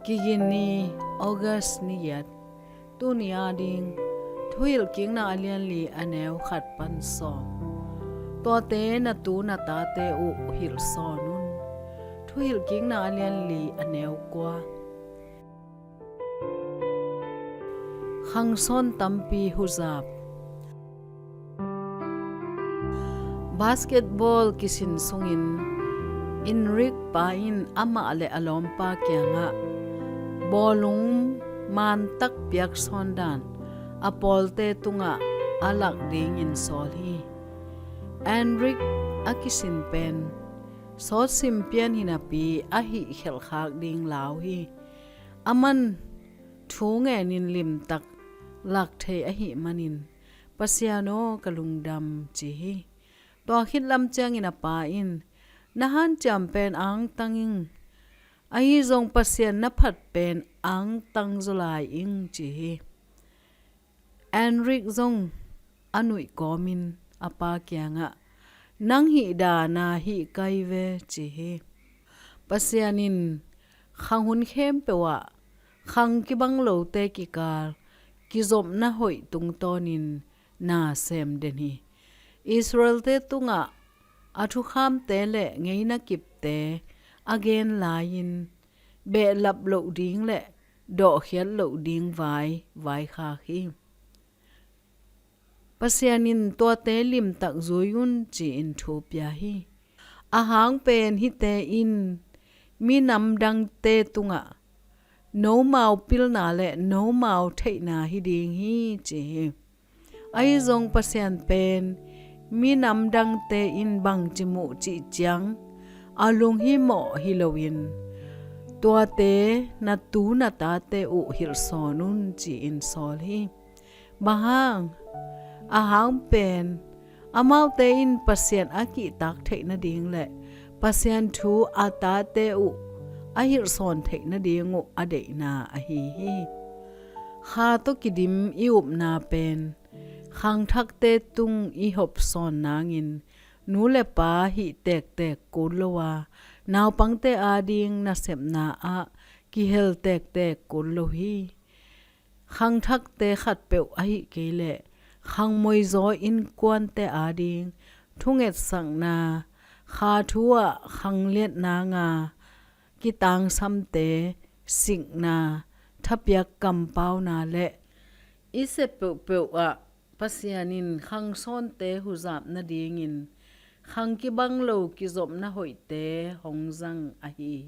kigini August ni yat tunia ding thuil king na alian li aneu khat pan so to te na tu na ta te u hil so nun thuil king na alian li aneu kwa Khangsawn Tampi Huzap basketball kisin sungin Enrique pain amah le lawmpa kiangah bawlung maantak piaksawn dan pawlte tungah dingin sawl hi Enrique kisin pen sawl simpian hinapi hihkhialh khak ding lau hi aman thungenin limtak lakthei ahih manin Pasian lungdam chi hi to khitlam ciangin pain na hanciam pen angtang ahih zong Pasian na phat pen angtang genlai-in chi hi Enrique zong anui komin apa kiangah nang hi da na hi kai ve chi hi Pasianin khang khem pewa khang ki banglo te ki kal ki zom na hoi tung tonin na sem den hi Israel te tunga athu kham te le ngei na kip te again lain be lap lo ding le do khial lo ding vai kha hi Pasianin to te limtak zoyun chi in thopia hi ahang pen hi te in mi nam dang te tunga no mau pil na le no mau thei na hi ding hi chi ai zong Pasian pen mi nam dang te in bang chimu chi chiang alung hi mo hi lowin tua te na tu na ta te u hil sonun chi in sol hi bahang ahang pen amau te in Pasian aki tak thei na ding le Pasian thu ata te u ahir son thei na ding u ade na ahih hi kha to kidim iup na pen khang thak te tung I hop son nangin nu le pa hi tek kullowa naw pangte ading na sep na a ki hel tek kullo hi khang thak te khat pe ahi kele khang moi zo in kwan te ading thunget sang na kha thua khang let na nga ki tang sam te sing na thapyak kam pau na le ise pe a Pasianin Khangsawn te Huzap na dingin khang ki banglo ki zom na hoi te hongjang ahih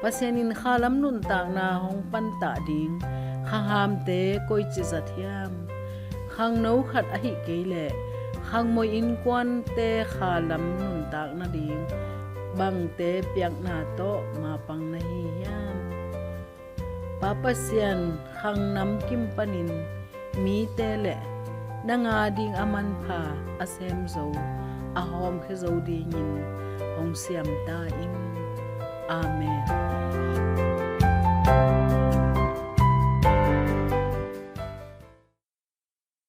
Pasianin khalam nun tak na hong pan ta ding khaham te koi chi zathiam khang no khat ahih kele khang moi in kwan te khalam nun tak na ding bang te piak na to ma pang na hi yam Pasian khang nam kim panin mi te le nanga ding aman pha asem zo ahom khe zo dingin hong siam ta in amen